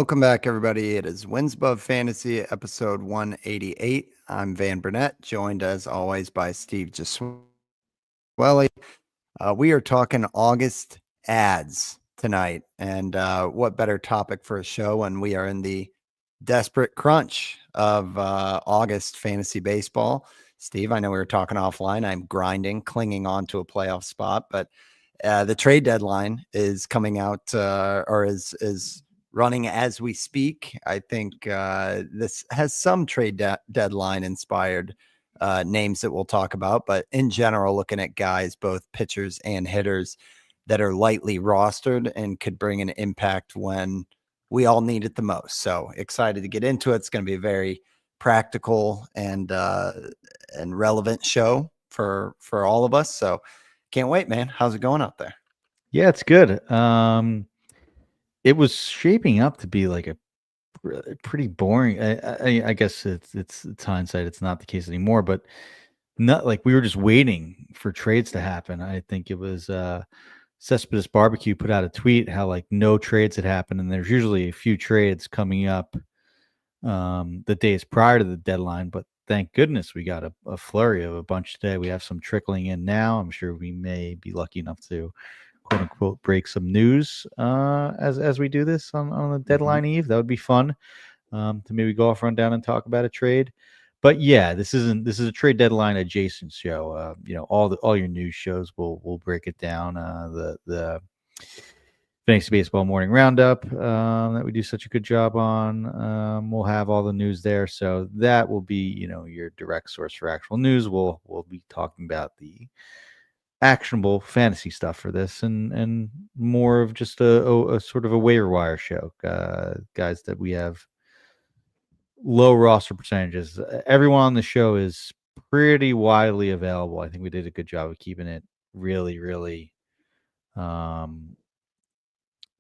Welcome back, everybody. It is Wins Above Fantasy, episode 188. I'm Van Burnett, joined as always by Steve Giswelli. We are talking August ads tonight, and what better topic for a show when we are in the desperate crunch of August fantasy baseball. Steve, I know we were talking offline. I'm grinding, clinging on to a playoff spot, but the trade deadline is coming out or is running as we speak. I think this has some trade deadline inspired names that we'll talk about, but in general, looking at guys, both pitchers and hitters that are lightly rostered and could bring an impact when we all need it the most. So excited to get into it. It's going to be a very practical and relevant show for all of us. So can't wait, man. How's it going out there? Yeah, it's good. It was shaping up to be like a pretty boring. I guess it's hindsight. It's not the case anymore, but not like we were just waiting for trades to happen. I think it was Cespedes Barbecue put out a tweet how like no trades had happened, and there's usually a few trades coming up the days prior to the deadline. But thank goodness we got a flurry of a bunch today. We have some trickling in now. I'm sure we may be lucky enough to quote unquote break some news as we do this on the deadline eve. That would be fun to maybe go off, run down, and talk about a trade. But yeah, this is a trade deadline adjacent show. All your news shows will break it down. The Fantasy Baseball Morning Roundup that we do such a good job on. We'll have all the news there, so that will be your direct source for actual news. We'll be talking about the actionable fantasy stuff for this, and more of just a sort of a waiver wire show, guys that we have low roster percentages. Everyone on the show is pretty widely available. I think we did a good job of keeping it really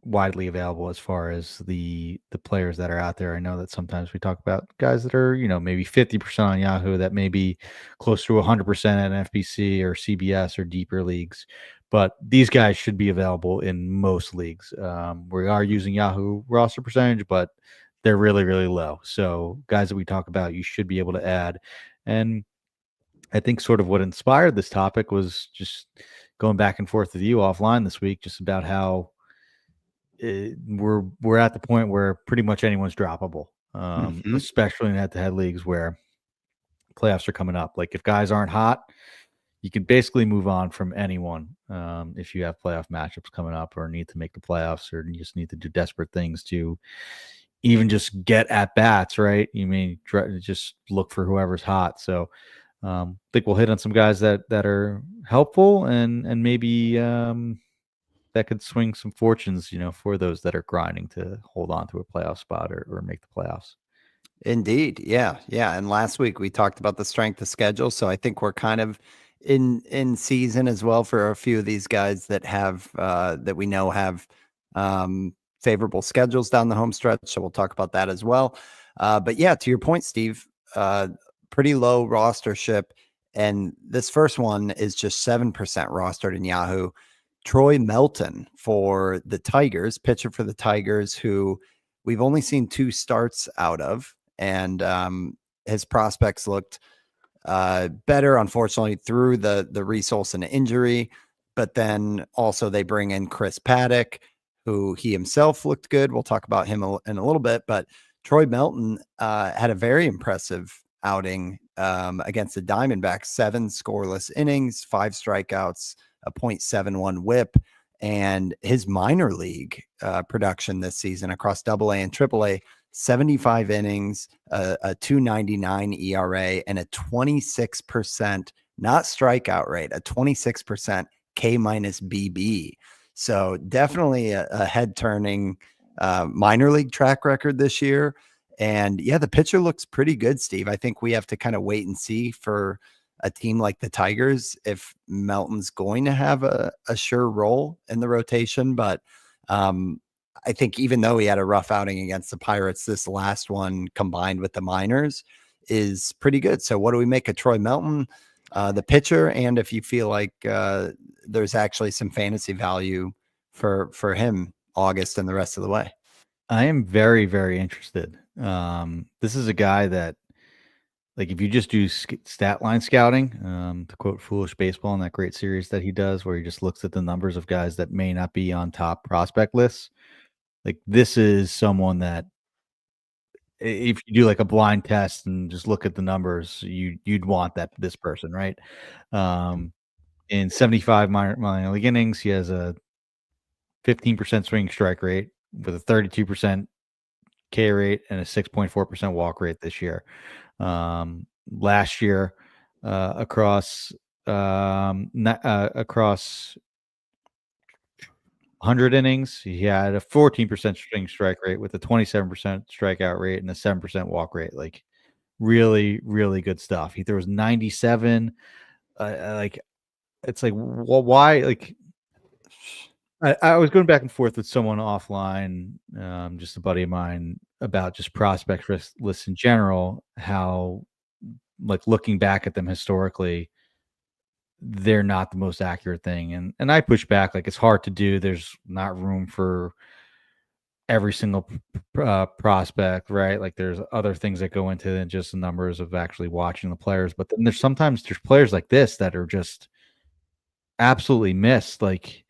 widely available as far as the players that are out there. I know that sometimes we talk about guys that are maybe 50% on Yahoo, that may be close to 100% at FBC or CBS or deeper leagues, but these guys should be available in most leagues. We are using Yahoo roster percentage, but they're really low. So guys that we talk about, you should be able to add. And I think sort of what inspired this topic was just going back and forth with you offline this week, just about how we're at the point where pretty much anyone's droppable, especially in head-to-head leagues where playoffs are coming up. Like if guys aren't hot, you can basically move on from anyone if you have playoff matchups coming up or need to make the playoffs or you just need to do desperate things to even just get at bats, right? You may just look for whoever's hot. So I think we'll hit on some guys that are helpful and maybe that could swing some fortunes, for those that are grinding to hold on to a playoff spot or make the playoffs. Indeed. Yeah. Yeah. And last week we talked about the strength of schedule. So I think we're kind of in season as well for a few of these guys that have that we know have favorable schedules down the home stretch. So we'll talk about that as well. But yeah, to your point, Steve, pretty low rostership. And this first one is just 7% rostered in Yahoo. Troy Melton for the Tigers, pitcher for the Tigers, who we've only seen 2 starts out of, and his prospects looked better, unfortunately, through the Reese Olson injury. But then also they bring in Chris Paddock, who he himself looked good. We'll talk about him in a little bit, but Troy Melton had a very impressive outing against the Diamondbacks. 7 scoreless innings, 5 strikeouts, a .71 whip, and his minor league production this season across AA and AAA, 75 innings, a 2.99 ERA, and a 26%, not strikeout rate, a 26% K minus BB. So definitely a head turning minor league track record this year. And yeah, the pitcher looks pretty good, Steve. I think we have to kind of wait and see for a team like the Tigers if Melton's going to have a sure role in the rotation. But I think even though he had a rough outing against the Pirates, this last one combined with the minors is pretty good. So what do we make of Troy Melton, the pitcher, and if you feel like there's actually some fantasy value for him August and the rest of the way? I am very, very interested. This is a guy that, like, if you just do stat line scouting, to quote Foolish Baseball in that great series that he does, where he just looks at the numbers of guys that may not be on top prospect lists, like this is someone that if you do like a blind test and just look at the numbers, you'd want this person, right? Um, in 75 minor league innings, he has a 15% swing strike rate with a 32% K rate and a 6.4% walk rate this year. Last year, across across 100 innings, he had a 14% swing strike rate with a 27% strikeout rate and a 7% walk rate. Like really, really good stuff. He throws 97. Like it's like, well, why? Like I was going back and forth with someone offline, just a buddy of mine, about just prospect lists in general. How, like, looking back at them historically, they're not the most accurate thing, and I push back. Like, it's hard to do. There's not room for every single prospect, right? Like, there's other things that go into than just the numbers of actually watching the players. But then there's players like this that are just absolutely missed. Like,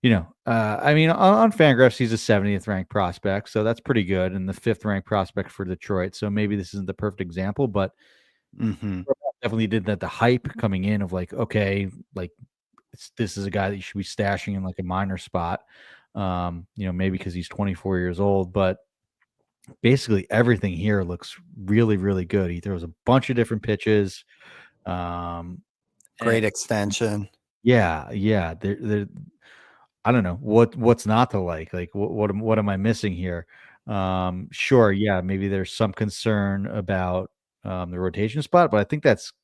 I mean, on Fangraphs, he's a 70th ranked prospect, so that's pretty good, and the 5th ranked prospect for Detroit. So maybe this isn't the perfect example, but Mm-hmm. definitely did that. The hype coming in of like, okay, like this is a guy that you should be stashing in like a minor spot. Maybe because he's 24 years old, but basically everything here looks really, really good. He throws a bunch of different pitches. Um, and Great extension. yeah, yeah. There I don't know what's not to like. Like what am I missing here? Sure, yeah, maybe there's some concern about the rotation spot, but I think that's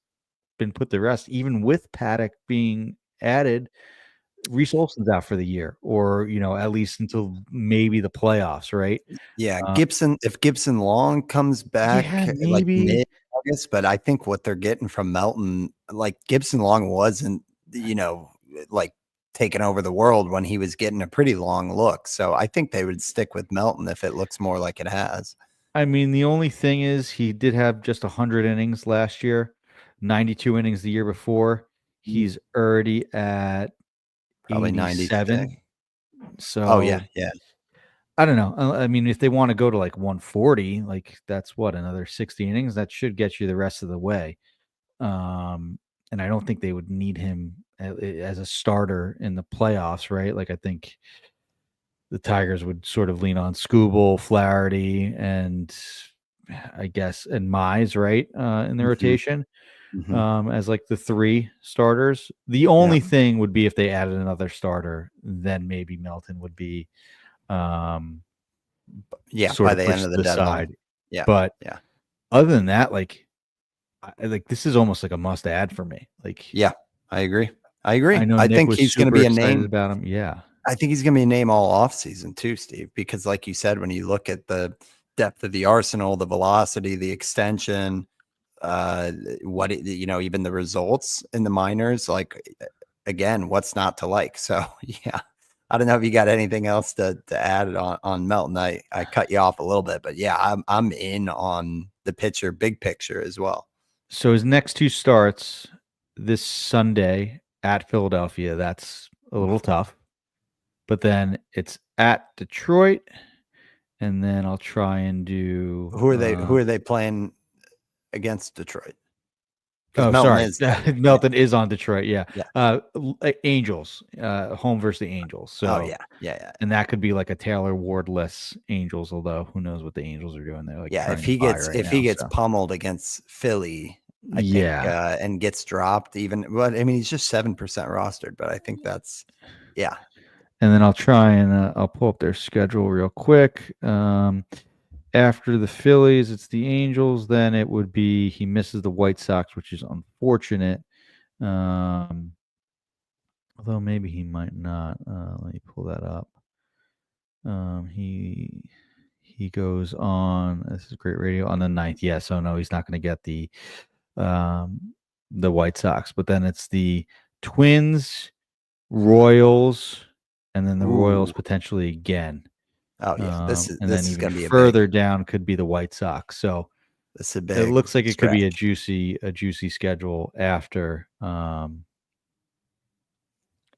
been put to rest. Even with Paddock being added, Reese Olson's out for the year, or at least until maybe the playoffs, right? Yeah, Uh, Gibson. If Gibson Long comes yeah, back like maybe. mid-August, but I think what they're getting from Melton, like Gibson Long wasn't, like taking over the world when he was getting a pretty long look. So I think they would stick with Melton if it looks more like it has. I mean, the only thing is he did have just 100 innings last year, 92 innings the year before. He's already at Probably 96. 87. Oh yeah, So yeah. I don't know. I mean, if they want to go to like 140, like that's what, another 60 innings. That should get you the rest of the way. And I don't think they would need him as a starter in the playoffs, right? Like I think the Tigers would sort of lean on Skubal, Flaherty, and I guess and Mize, right, in the Mhm, rotation, mhm. as like the 3 starters. The Yeah. only thing would be if they added another starter, then maybe Melton would be um, Yeah, sort by of the end pushed of to the the deadline. side. Yeah, But yeah, other than that, like, like this is almost like a must add for me. Like, yeah. I agree. I agree. I know I Nick think was he's gonna super be a excited name. about him. Yeah. I think he's gonna be a name all offseason too, Steve, because like you said, when you look at the depth of the arsenal, the velocity, the extension, even the results in the minors, like again, what's not to like? So yeah. I don't know if you got anything else to add on Melton. I cut you off a little bit, but yeah, I'm in on the big picture as well. So his next 2 starts this Sunday at Philadelphia. That's a little tough. But then it's at Detroit, and then I'll try and do, Who are they playing against Detroit? Because oh, Melton sorry. is there. Yeah, Melton is on Detroit, yeah. yeah. Angels, home versus the Angels. Oh So yeah, yeah, yeah. and that could be like a Taylor Ward-less Angels, although who knows what the Angels are doing. They're, like, Yeah, trying to buy right if he now, gets so pummeled against Philly, I think, yeah. and gets dropped even, well, I mean, he's just 7% rostered, but I think that's, yeah. And then I'll try and, I'll pull up their schedule real quick. After the Phillies, it's the Angels. Then it would be he misses the White Sox, which is unfortunate. Um, although maybe he might not. Let me pull that up. He goes on. This is great radio on the 9th. Yeah, so no, he's not going to get um the White Sox. But then it's the Twins, Royals, and then the Royals Ooh, potentially again. Oh yeah, And then this is even going to be a big further down could be the White Sox. So this is a it big looks like it could be stretch. a juicy schedule after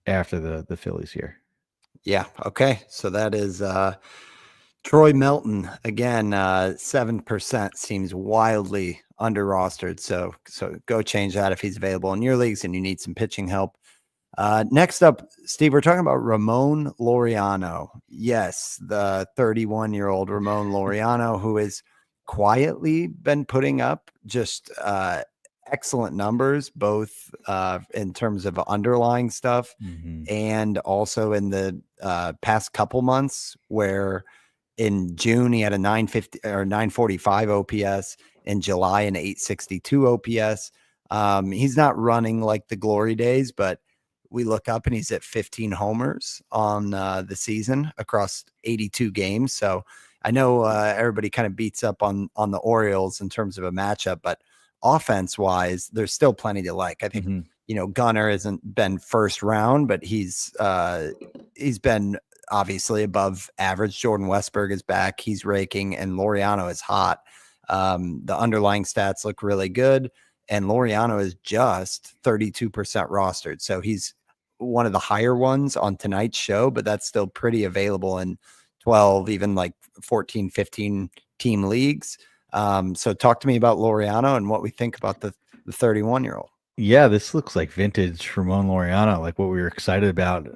the Phillies here. Yeah. Okay. So that is Troy Melton again. 7% seems wildly under rostered. So go change that if he's available in your leagues and you need some pitching help. Next up, Steve, we're talking about Ramon Laureano. Yes, the 31-year-old Ramon Laureano, who has quietly been putting up just excellent numbers, both in terms of underlying stuff Mhm. and also in the past couple months, where in June he had a 950 or 945 OPS, in July an 862 OPS. He's not running like the glory days, but we look up and he's at 15 homers on the season across 82 games. So I know everybody kind of beats up on the Orioles in terms of a matchup, but offense wise, there's still plenty to like. I think Mhm. Gunnar hasn't been first round, but he's been obviously above average. Jordan Westberg is back. He's raking, and Laureano is hot. The underlying stats look really good, and Laureano is just 32% rostered. So he's one of the higher ones on tonight's show, but that's still pretty available in 12, even like 14, 15 team leagues. So talk to me about Laureano and what we think about the 31-year-old. Yeah, this looks like vintage Ramon Laureano, like what we were excited about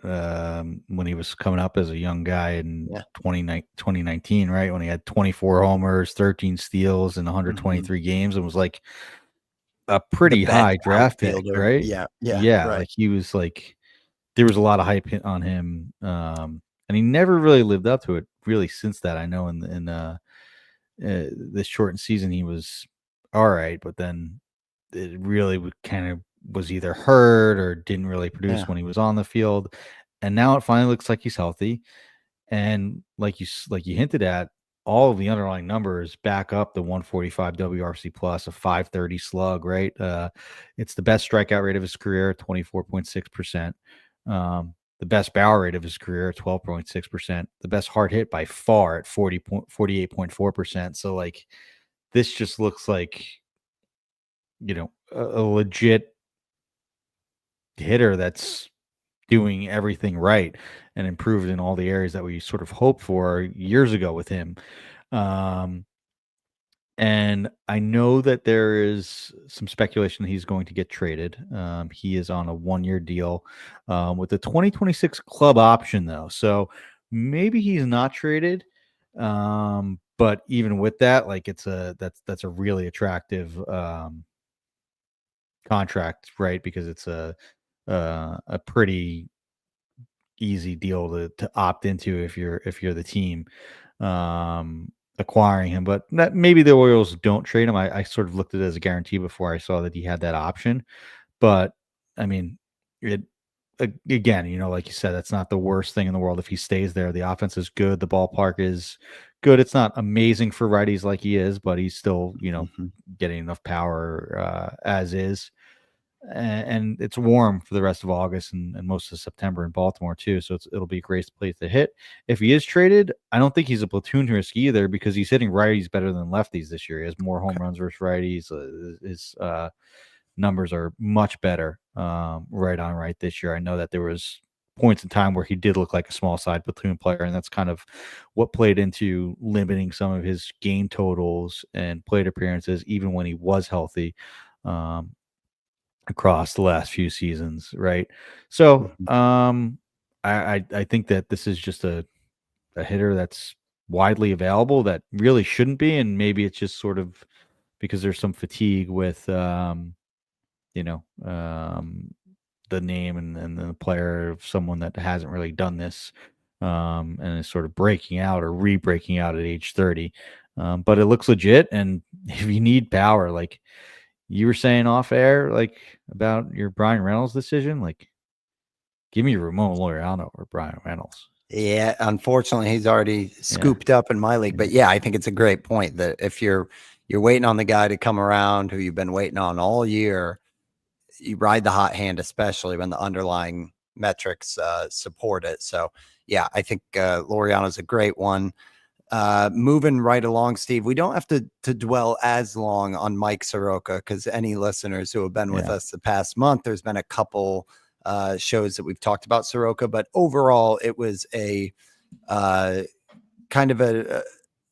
when he was coming up as a young guy in Yeah. 2019, right? When he had 24 homers, 13 steals in Mhm. 123 games and was like a The pretty best high draft pick, outfielder. right? Yeah. Yeah. Yeah, Right. like he was like there was a lot of hype on him, and he never really lived up to it really since that. I know this shortened season he was all right, but then it really kind of was either hurt or didn't really produce Yeah. when he was on the field. And now it finally looks like he's healthy. And like you hinted at, all of the underlying numbers back up the 145 WRC plus, a 530 slug, right? It's the best strikeout rate of his career, 24.6%. The best barrel rate of his career, 12.6%. The best hard hit by far at 48.4%. So like this just looks like, a legit hitter that's doing everything right and improved in all the areas that we sort of hoped for years ago with him. Um, and I know that there is some speculation that he's going to get traded. He is on a 1-year deal with a 2026 club option, though. So maybe he's not traded. But even with that, like that's a really attractive contract, right? Because it's a pretty easy deal to opt into if you're the team acquiring him. But that maybe the Orioles don't trade him. I sort of looked at it as a guarantee before I saw that he had that option. But I mean, it again, like you said, that's not the worst thing in the world if he stays there. The offense is good. The ballpark is good. It's not amazing for righties like he is, but he's still, Mhm. getting enough power as is. And it's warm for the rest of August and most of September in Baltimore too. So it'll be a great place to hit. If he is traded, I don't think he's a platoon risk either because he's hitting righties better than lefties this year. He has more home Okay. runs versus righties. His numbers are much better right on right this year. I know that there was points in time where he did look like a small side platoon player, and that's kind of what played into limiting some of his game totals and plate appearances, even when he was healthy. Across the last few seasons, right? So, Mhm. I think that this is just a hitter that's widely available that really shouldn't be, and maybe it's just sort of because there's some fatigue with, you know, um, the name and the player of someone that hasn't really done this, and is sort of breaking out or re-breaking out at age 30. But it looks legit, and if you need power, like you were saying off air, like about your Brian Reynolds decision, like give me Ramon Laureano or Brian Reynolds. Yeah, unfortunately, he's already Yeah, scooped up in my league. yeah, But yeah, I think it's a great point that if you're waiting on the guy to come around who you've been waiting on all year, you ride the hot hand, especially when the underlying metrics support it. So yeah, I think Laureano's a great one. Moving right along, Steve, we don't have to dwell as long on Mike Soroka, because any listeners who have been with Yeah. us the past month, there's been a couple shows that we've talked about Soroka, but overall it was a kind of a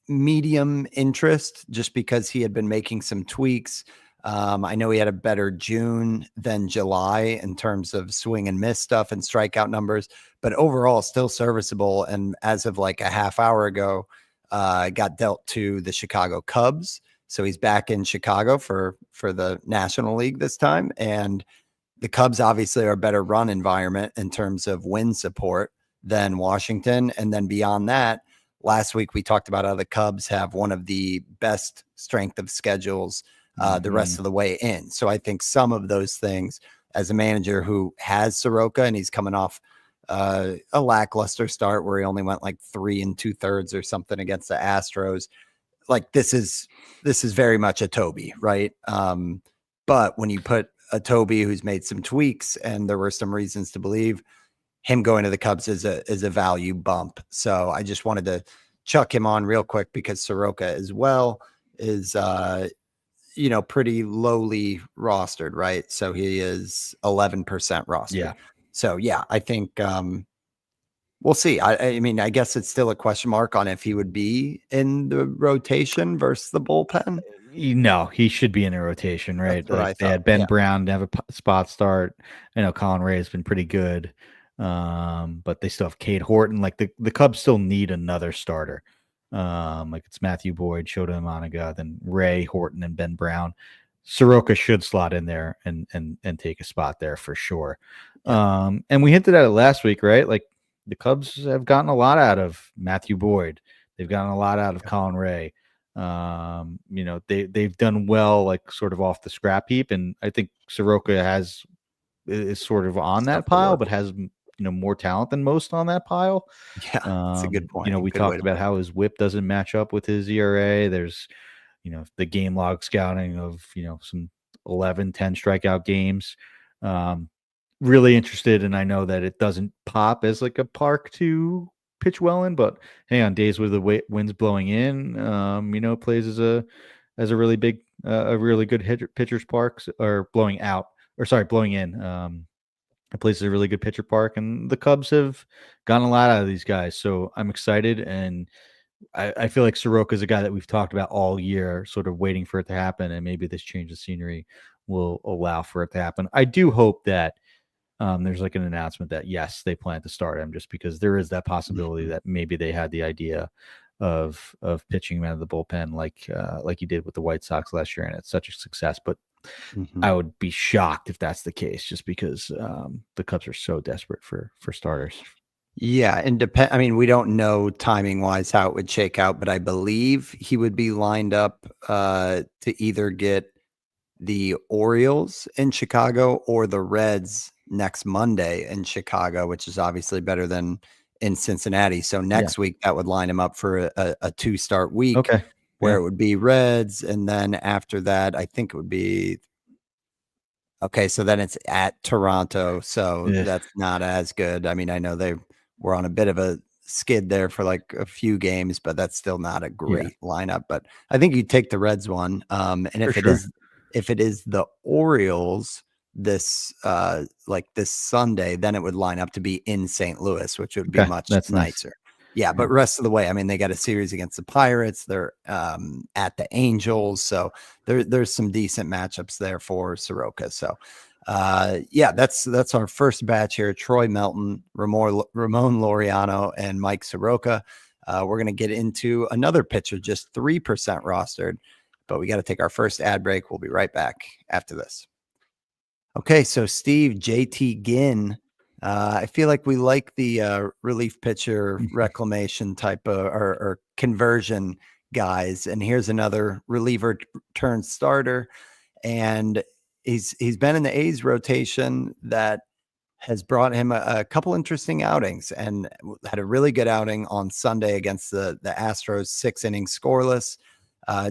medium interest, just because he had been making some tweaks. I know he had a better June than July in terms of swing and miss stuff and strikeout numbers, but overall still serviceable. And as of like a half hour ago, got dealt to the Chicago Cubs. So he's back in Chicago for the National League this time. And the Cubs obviously are a better run environment in terms of win support than Washington. And then beyond that, last week we talked about how the Cubs have one of the best strength of schedules the rest of the way in. So I think some of those things, as a manager who has Soroka and he's coming off a lackluster start where he only went like 3 2/3 or something against the Astros, like this is very much a Toby, right? But when you put a Toby who's made some tweaks, and there were some reasons to believe him going to the Cubs is a value bump. So I just wanted to chuck him on real quick, because Soroka as well is pretty lowly rostered, right? So he is 11% rostered. Yeah. So yeah, I think we'll see. I mean, I guess it's still a question mark on if he would be in the rotation versus the bullpen. No, he should be in a rotation, right? That's what Like I they thought. had Ben Yeah. Brown to have a spot start. I know Colin Ray has been pretty good, but they still have Cade Horton. Like the Cubs still need another starter. Like it's Matthew Boyd, Shota Imanaga, then Ray, Horton, and Ben Brown. Soroka should slot in there and take a spot there for sure. Yeah. And we hinted at it last week, right? Like the Cubs have gotten a lot out of Matthew Boyd. They've gotten a lot out of Colin Ray. They've done well, like sort of off the scrap heap, and I think Soroka is sort of on that Stuff to pile, work but has more talent than most on that pile. with. Yeah, it's a good point. We Good way talked to about put it. how his whip doesn't match up with his ERA. There's the game log scouting of some 11, 10 strikeout games. Really interested, and I know that it doesn't pop as like a park to pitch well in, but hey, on days where the wind's blowing in, plays as a really big, a really good pitcher's park, or blowing out, or sorry, blowing in. It plays a really good pitcher park, and the Cubs have gotten a lot out of these guys, so I'm excited, and I feel like Soroka is a guy that we've talked about all year, sort of waiting for it to happen, and maybe this change of scenery will allow for it to happen. I do hope that there's like an announcement that yes, they plan to start him, just because there is that possibility that maybe they had the idea of pitching him out of the bullpen, like he did with the White Sox last year, and it's such a success. But I would be shocked if that's the case, just because the Cubs are so desperate for starters. Yeah, and I mean, we don't know timing wise how it would shake out, but I believe he would be lined up to either get the Orioles in Chicago or the Reds next Monday in Chicago, which is obviously better than in Cincinnati. So next week that would line him up for a 2-start week, Okay. where Yeah. it would be Reds, and then after that, I think it would be okay. So then it's at Toronto, so Yeah. that's not as good. I mean, I know they were on a bit of a skid there for like a few games, but that's still not a Yeah. great lineup. But I think you take the Reds one. And For if it sure. is the Orioles this like this Sunday, then it would line up to be in St. Louis, which would be Okay. much That's nice. nicer. Yeah, Yeah. but rest of the way, I mean, they got a series against the Pirates. They're at the Angels, so there's some decent matchups there for Soroka. So yeah, that's our first batch here. Troy Melton, Ramon Laureano, and Mike Soroka. We're going to get into another pitcher, just 3% rostered, but we got to take our first ad break. We'll be right back after this. Okay, so Steve, JT Ginn, I feel like we like the relief pitcher reclamation type of or conversion guys, and here's another reliever turned starter, and he's been in the A's rotation that has brought him a couple interesting outings, and had a really good outing on Sunday against the Astros, 6 innings scoreless,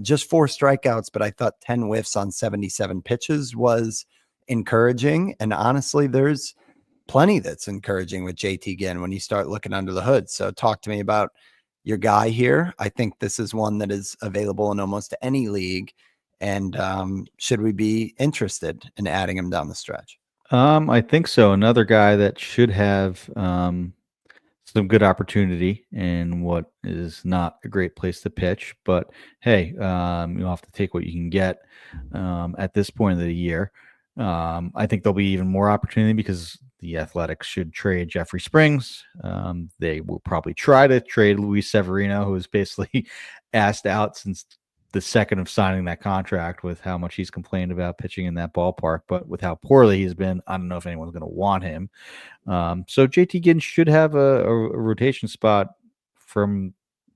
just 4 strikeouts, but I thought 10 whiffs on 77 pitches was encouraging. And honestly, there's plenty that's encouraging with JT Ginn when you start looking under the hood. So talk to me about your guy here. I think this is one that is available in almost any league. And should we be interested in adding him down the stretch? I think so. Another guy that should have some good opportunity in what is not a great place to pitch, but hey, you'll have to take what you can get at this point of the year. I think there'll be even more opportunity because the Athletics should trade Jeffrey Springs. They will probably try to trade Luis Severino, who is basically asked out since the second of signing that contract with how much he's complained about pitching in that ballpark. But with how poorly he's been, I don't know if anyone's going to want him. So JT Ginn should have a rotation spot from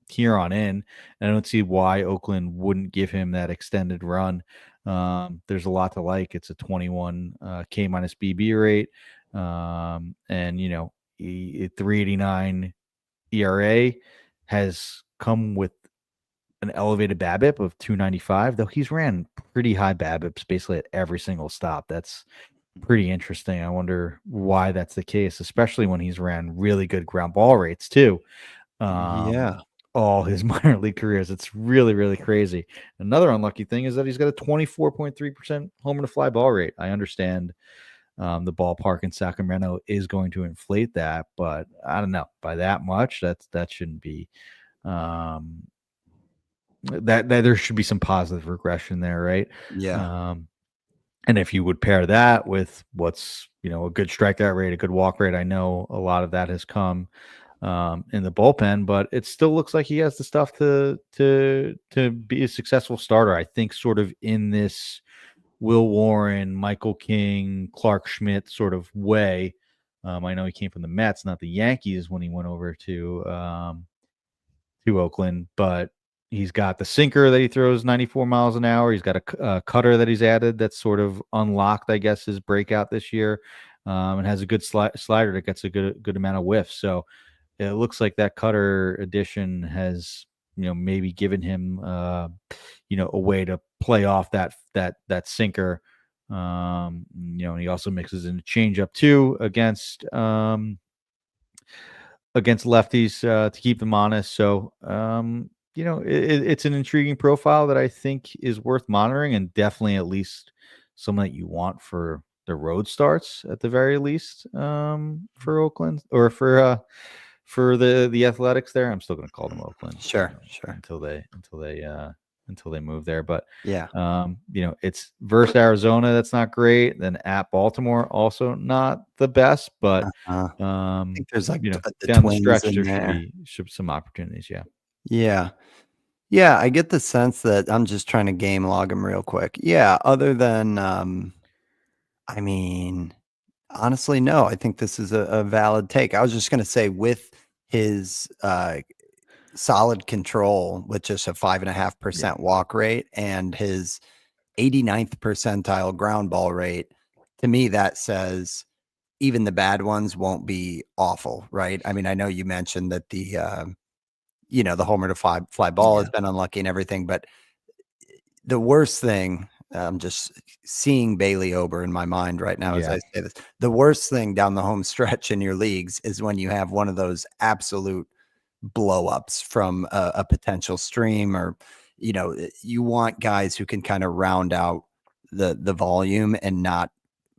here on in. And I don't see why Oakland wouldn't give him that extended run. There's a lot to like. It's a 21 K minus BB rate. And, 389 ERA has come with an elevated BABIP of 295, though he's ran pretty high BABIPs basically at every single stop. That's pretty interesting. I wonder why that's the case, especially when he's ran really good ground ball rates too. Yeah. All his minor league careers. It's really, really crazy. Another unlucky thing is that he's got a 24.3% homer to fly ball rate. I understand the ballpark in Sacramento is going to inflate that, but I don't know by that much. That shouldn't be. That there should be some positive regression there, right? Yeah. And if you would pair that with what's a good strikeout rate, a good walk rate, I know a lot of that has come in the bullpen, but it still looks like he has the stuff to be a successful starter. I think sort of in this Will Warren, Michael King, Clark Schmidt sort of way. I know he came from the Mets, not the Yankees, when he went over to Oakland, but he's got the sinker that he throws 94 miles an hour. He's got a cutter that he's added that's sort of unlocked, I guess, his breakout this year, and has a good slider that gets a good amount of whiff. So it looks like that cutter addition has maybe given him a way to play off that sinker. And he also mixes in a changeup too against lefties to keep them honest. So, it's an intriguing profile that I think is worth monitoring, and definitely at least someone that you want for the road starts at the very least for Oakland or for the Athletics there. I'm still going to call them Oakland. Sure. Sure. Until they move there. But Yeah. it's versus Arizona. That's not great. Then at Baltimore, also not the best, but I think there's like the down the Twins stretch, in there there. should be some opportunities. Yeah. Yeah. Yeah. I get the sense that I'm just trying to game log him real quick. Yeah. Other than, I mean, honestly, no, I think this is a valid take. I was just going to say with his solid control with just a 5.5% walk rate and his 89th percentile ground ball rate, to me, that says even the bad ones won't be awful, right? I mean, I know you mentioned that the homer to fly ball has been unlucky and everything, but the worst thing, I'm just seeing Bailey Ober in my mind right now as I say this. The worst thing down the home stretch in your leagues is when you have one of those absolute blow ups from a potential stream, or you want guys who can kind of round out the volume and not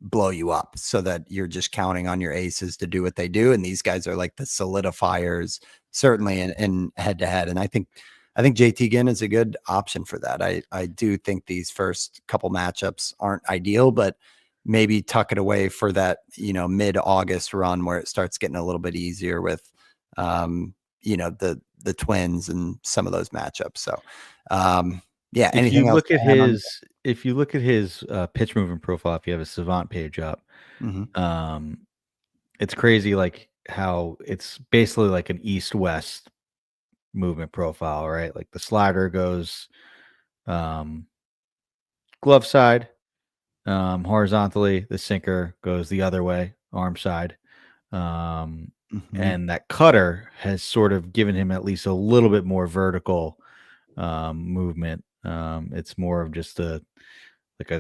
blow you up, so that you're just counting on your aces to do what they do. And these guys are like the solidifiers, certainly in head to head. And I think JT Ginn is a good option for that. I do think these first couple matchups aren't ideal, but maybe tuck it away for that, mid-August run where it starts getting a little bit easier with, the Twins and some of those matchups. So, yeah. If you Anything else look to at add on? his pitch movement profile, if you have a Savant page up, Mhm. um, it's crazy like how it's basically like an east-west movement profile, right? Like the slider goes um, glove side horizontally, the sinker goes the other way, arm side. Um, Mhm. and that cutter has sort of given him at least a little bit more vertical movement. It's more of just like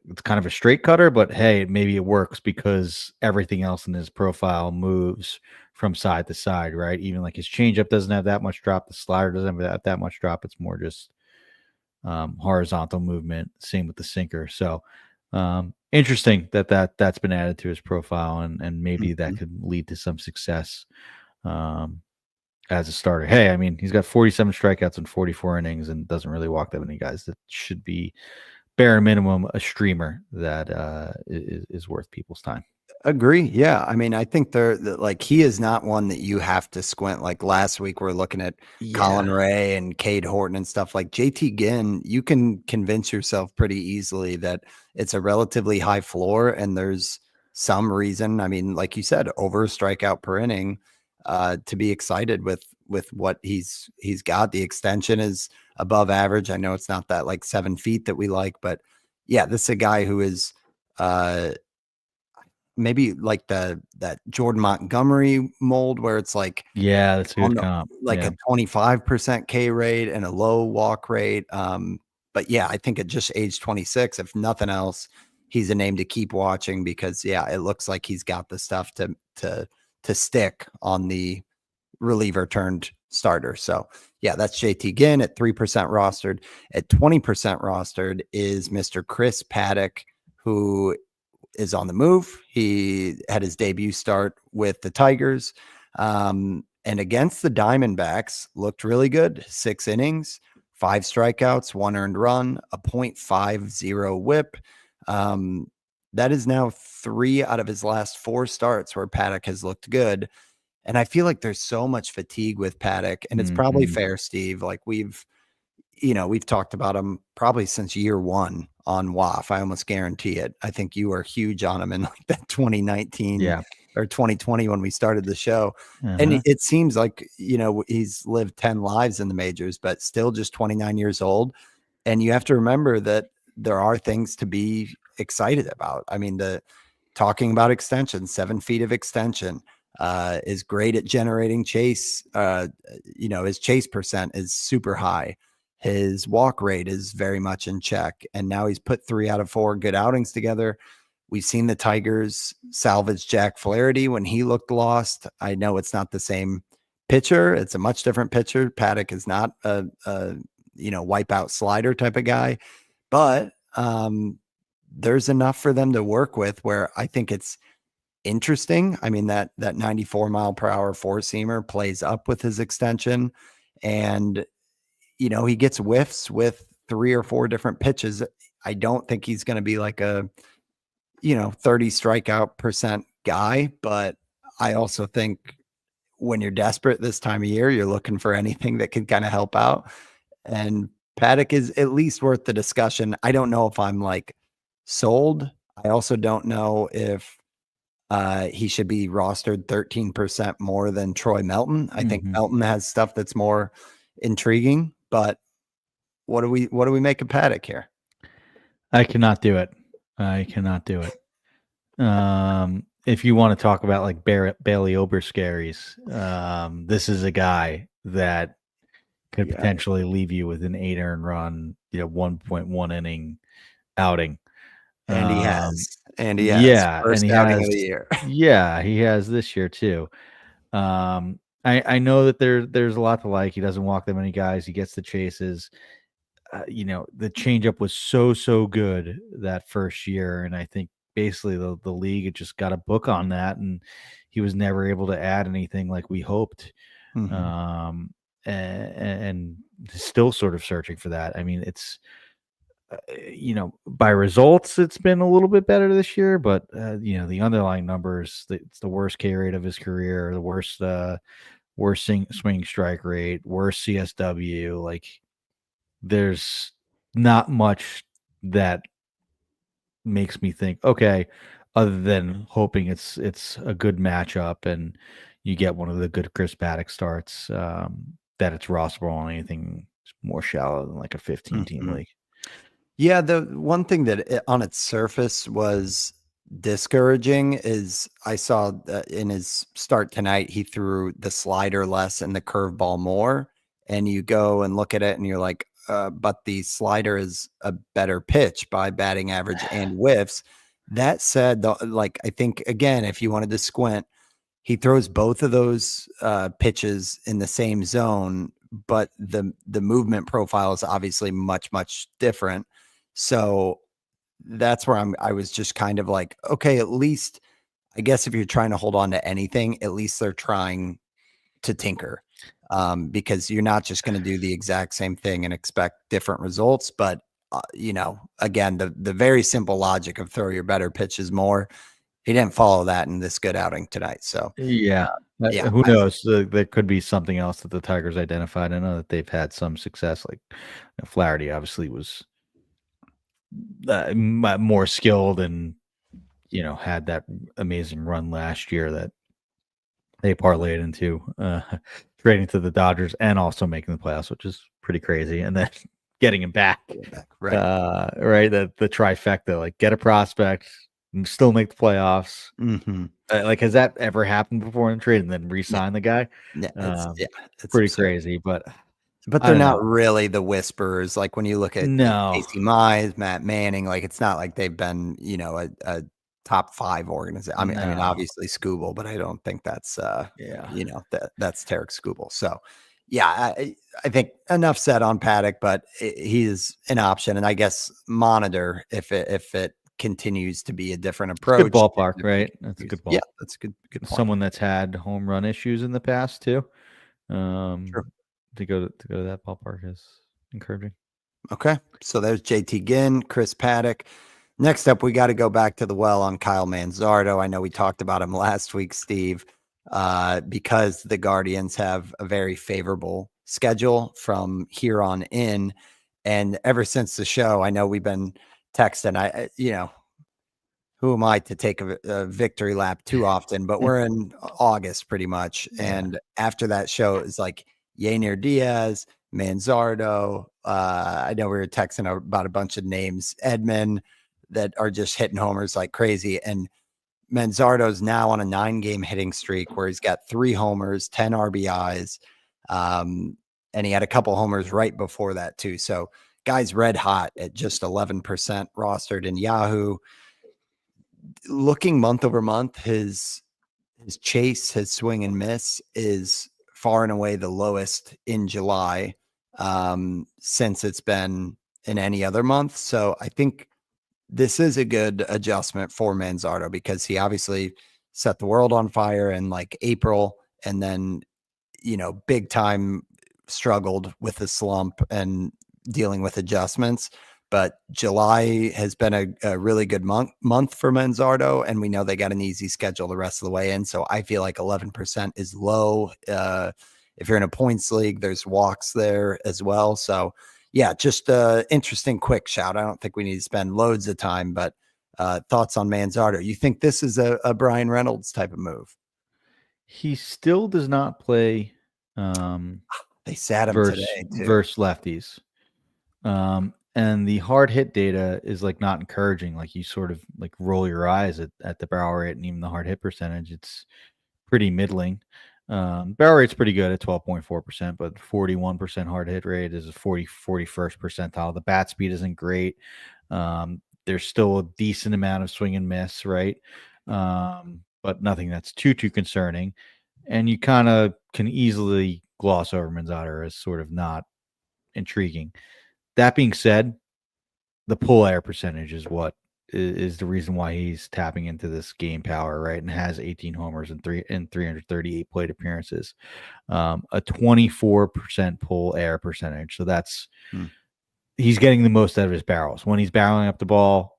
it's kind of a straight cutter, but hey, maybe it works because everything else in his profile moves from side to side, right? Even like his changeup doesn't have that much drop, the slider doesn't have that much drop. It's more just horizontal movement. Same with the sinker. So interesting that's been added to his profile, and maybe that Mhm. could lead to some success um, as a starter. Hey, I mean, he's got 47 strikeouts in 44 innings and doesn't really walk that many guys. That should be bare minimum a streamer that is worth people's time. Agree. Yeah. I mean, I think like he is not one that you have to squint. Like last week, we're looking at Colin Yeah. Ray and Cade Horton and stuff like JT Ginn. You can convince yourself pretty easily that it's a relatively high floor and there's some reason. I mean, like you said, over a strikeout per inning, to be excited with what he's got. The extension is above average. I know it's not that like 7 feet that we like, but yeah, this is a guy who is uh maybe like that Jordan Montgomery mold where it's like Yeah, that's a on good the comp. like Yeah. a 25% K rate and a low walk rate. But yeah, I think at just age 26, if nothing else, he's a name to keep watching because yeah, it looks like he's got the stuff to stick on the reliever turned starter. So yeah, that's JT Ginn at 3% rostered. At 20% rostered is Mr. Chris Paddock, who is on the move. He had his debut start with the Tigers. And against the Diamondbacks, looked really good. 6 innings, 5 strikeouts, 1 earned run, a .50 whip. Um, that is now 3 out of his last 4 starts where Paddock has looked good. And I feel like there's so much fatigue with Paddock, and it's probably Mhm. fair, Steve. Like we've talked about him probably since year one on WAF. I almost guarantee it. I think you were huge on him in like that 2019 Yeah. or 2020 when we started the show. And Uh-huh. it seems like, he's lived 10 lives in the majors, but still just 29 years old. And you have to remember that there are things to be excited about. I mean, the talking about extension, 7 feet of extension, is great at generating chase. His chase percent is super high. His walk rate is very much in check. And now he's put 3 out of 4 good outings together. We've seen the Tigers salvage Jack Flaherty when he looked lost. I know it's not the same pitcher. It's a much different pitcher. Paddock is not a wipeout slider type of guy, but there's enough for them to work with where I think it's interesting. I mean, that 94 mile per hour four seamer plays up with his extension, and he gets whiffs with 3 or 4 different pitches. I don't think he's going to be like a 30 strikeout percent guy, but I also think when you're desperate this time of year, you're looking for anything that can kind of help out. And Paddock is at least worth the discussion. I don't know if I'm like sold. I also don't know if he should be rostered 13% more than Troy Melton. I think Mhm. Melton has stuff that's more intriguing, but what do we make of Paddock here? I cannot do it. I cannot do it. If you want to talk about like Bailey Oberscaries, this is a guy that could Yeah. potentially leave you with an 8 earned run, 1.1 inning outing. And he Um, has. And he has. yeah, and First he outing of has, the year. yeah, he has this year too. I know that there's a lot to like. He doesn't walk that many guys. He gets the chases. The changeup was so good that first year, and I think basically the league had just got a book on that, and he was never able to add anything like we hoped. Mhm. And still sort of searching for that. I mean, it's by results, it's been a little bit better this year, but the underlying numbers, it's the worst K rate of his career, the worst swing strike rate, worst CSW. Like, there's not much that makes me think, okay, other than hoping it's a good matchup and you get one of the good Chris Paddock starts, that it's rosterable on anything more shallow than like a 15 team Mhm. league. Yeah, the one thing that on its surface was discouraging is I saw in his start tonight, he threw the slider less and the curveball more. And you go and look at it and you're like, but the slider is a better pitch by batting average and whiffs. That said, like I think again, if you wanted to squint, he throws both of those pitches in the same zone, but the movement profile is obviously much different. So that's where I was just kind of like, okay, at least I guess if you're trying to hold on to anything, at least they're trying to tinker, because you're not just going to do the exact same thing and expect different results. But again, the very simple logic of throw your better pitches more. He didn't follow that in this good outing tonight. So Yeah. yeah, Who knows? There could be something else that the Tigers identified. I know that they've had some success. Like Flaherty obviously was more skilled and had that amazing run last year that they parlayed into trading to the Dodgers and also making the playoffs, which is pretty crazy. And then getting him back, right. Right? The trifecta, like get a prospect, and still make the playoffs. Mm-hmm. Like, has that ever happened before in a trade and then re-sign the guy? Yeah, it's Pretty absurd. crazy, but But I they're don't not know. really the whisperers. Like when you look at No. Casey Mize, Matt Manning, like it's not like they've been, a top 5 organization. I mean, No. obviously Scooble, but I don't think that's Yeah. that's Tarek Scooble. So yeah, I think enough said on Paddock, but he's an option, and I guess monitor if it continues to be a different It's a good approach. ballpark, right? That's a good Yeah, ball. that's good point. Someone that's had home run issues in the past too. Um, True. to go to that ballpark is encouraging. Okay, so there's JT Ginn, Chris Paddock. Next up, we got to go back to the well on Kyle Manzardo. I know we talked about him last week, Steve, because the Guardians have a very favorable schedule from here on in. And ever since the show, I know we've been texting. Who am I to take a victory lap too often? But we're in August pretty much. Yeah. And after that show, it's like Yainer Diaz, Manzardo. I know we were texting about a bunch of names, Edmund, that are just hitting homers like crazy. And Manzardo's now on a 9-game hitting streak where he's got 3 homers, 10 RBIs. And he had a couple homers right before that, too. So, guy's red hot at just 11% rostered in Yahoo. Looking month over month, his chase, his swing and miss is far and away the lowest in July, since it's been in any other month. So I think this is a good adjustment for Manzardo because he obviously set the world on fire in like April, and then big time struggled with the slump and dealing with adjustments. But July has been a really good month for Manzardo, and we know they got an easy schedule the rest of the way in. So I feel like 11% is low. If you're in a points league, there's walks there as well. So yeah, just interesting quick shout. I don't think we need to spend loads of time, but thoughts on Manzardo. You think this is a Brian Reynolds type of move? He still does not play They sat him versus today too. versus lefties. And the hard hit data is like not encouraging. Like you sort of like roll your eyes at the barrel rate and even the hard hit percentage. It's pretty middling. Barrel rate's pretty good at 12.4%, but 41% hard hit rate is a 41st percentile. The bat speed isn't great. There's still a decent amount of swing and miss, right? But nothing that's too concerning. And you kind of can easily gloss over Manzardo as sort of not intriguing. That being said, the pull air percentage is what is the reason why he's tapping into this game power, right? And has 18 homers and 338 plate appearances, a 24% pull air percentage. So that's he's getting the most out of his barrels. When he's barreling up the ball,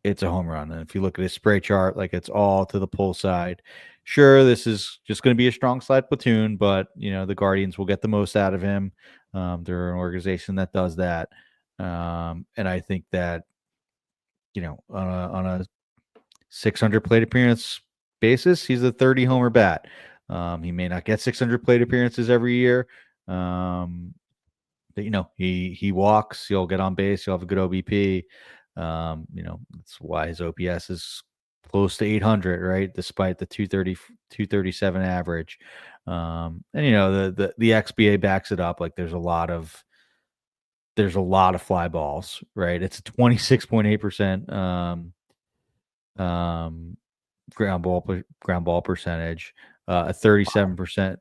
it's a home run. And if you look at his spray chart, like it's all to the pull side. Sure, this is just going to be a strong slide platoon, but the Guardians will get the most out of him. They're an organization that does that, and I think that on a 600 plate appearance basis, he's a 30 homer bat. He may not get 600 plate appearances every year. But, he walks, he'll get on base, he'll have a good OBP. That's why his OPS is close to 800, right? Despite the 237 average. And the XBA backs it up. Like there's a lot of there's a lot of fly balls, right? It's a 26.8% um, ground ball percentage, a 37%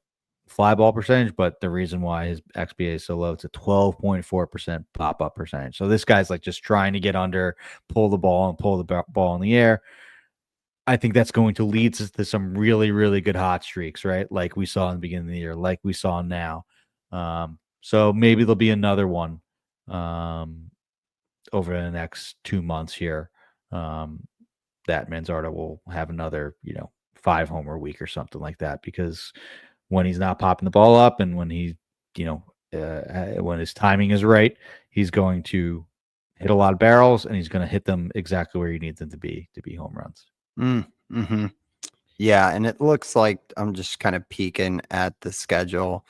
fly ball percentage. But the reason why his XBA is so low, it's a 12.4% pop up percentage. So this guy's like just trying to get under, pull the ball, and pull the ball in the air. I think that's going to lead to some really, really good hot streaks, right? Like we saw in the beginning of the year, like we saw now. So maybe there'll be another one um, over the next 2 months here. That Manzardo will have another, 5 homer week or something like that. Because when he's not popping the ball up, and when you know, when his timing is right, he's going to hit a lot of barrels, and he's going to hit them exactly where he needs them to be home runs. Mm-hmm. Yeah, and it looks like I'm just kind of peeking at the schedule.